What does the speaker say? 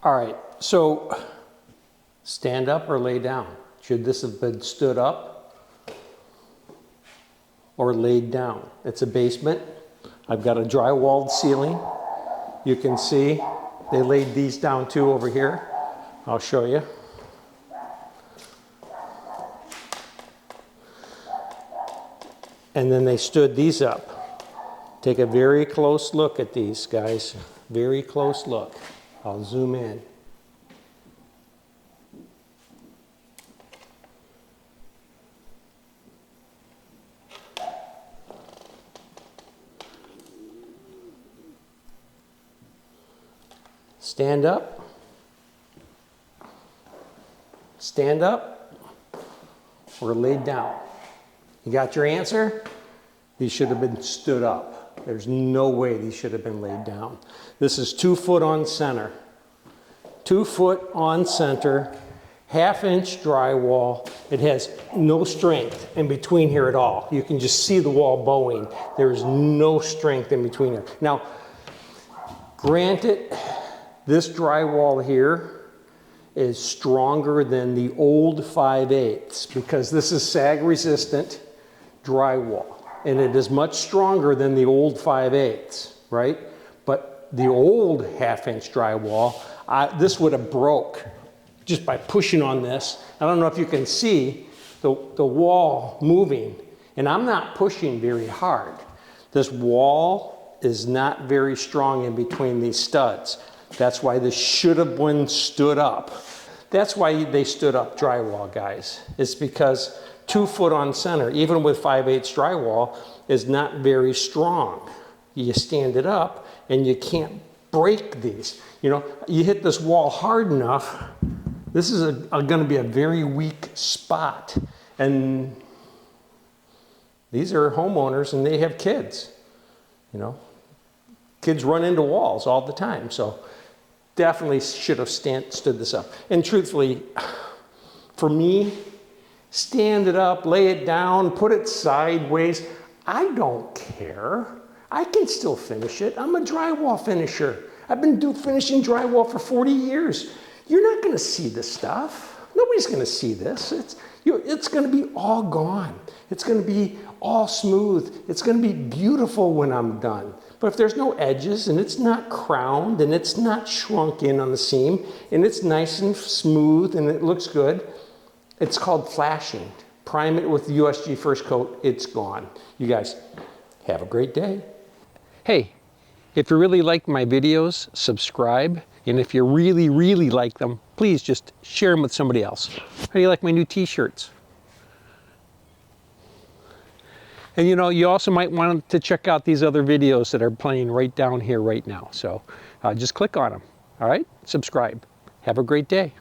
All right, so stand up or lay down? Should this have been stood up or laid down? It's a basement. I've got a drywalled ceiling. You can see they laid these down too over here. I'll show you. And then they stood these up. Take a very close look at these, guys. Very close look. I'll zoom in. Stand up. Stand up or laid down. You got your answer? These should have been stood up. There's no way these should have been laid down. This is 2 foot on center. 2 foot on center, 1/2 inch drywall. It has no strength in between here at all. You can just see the wall bowing. There's no strength in between it. Now, granted, this drywall here is stronger than the old 5/8 because this is sag resistant drywall, and it is much stronger than the old 5/8, right? But the old 1/2 inch drywall, this would have broke just by pushing on this. I don't know if you can see the wall moving, and I'm not pushing very hard. This wall is not very strong in between these studs. That's why this should have been stood up. That's why they stood up drywall, guys. It's because 2 foot on center, even with 5/8 drywall, is not very strong. You stand it up and you can't break these. You know, you hit this wall hard enough, this is going to be a very weak spot. And these are homeowners and they have kids. You know, kids run into walls all the time. So definitely should have stood this up. And truthfully, for me, stand it up, lay it down, put it sideways. I don't care. I can still finish it. I'm a drywall finisher. I've been finishing drywall for 40 years. You're not going to see this stuff. Nobody's going to see this. It's going to be all gone. It's going to be all smooth. It's going to be beautiful when I'm done. But if there's no edges and it's not crowned and it's not shrunk in on the seam and it's nice and smooth and it looks good, it's called flashing. Prime it with the USG First Coat, it's gone. You guys, have a great day. Hey, if you really like my videos, subscribe. And if you really, really like them, please just share them with somebody else. How do you like my new t-shirts? And you know, you also might want to check out these other videos that are playing right down here right now. So just click on them, all right? Subscribe. Have a great day.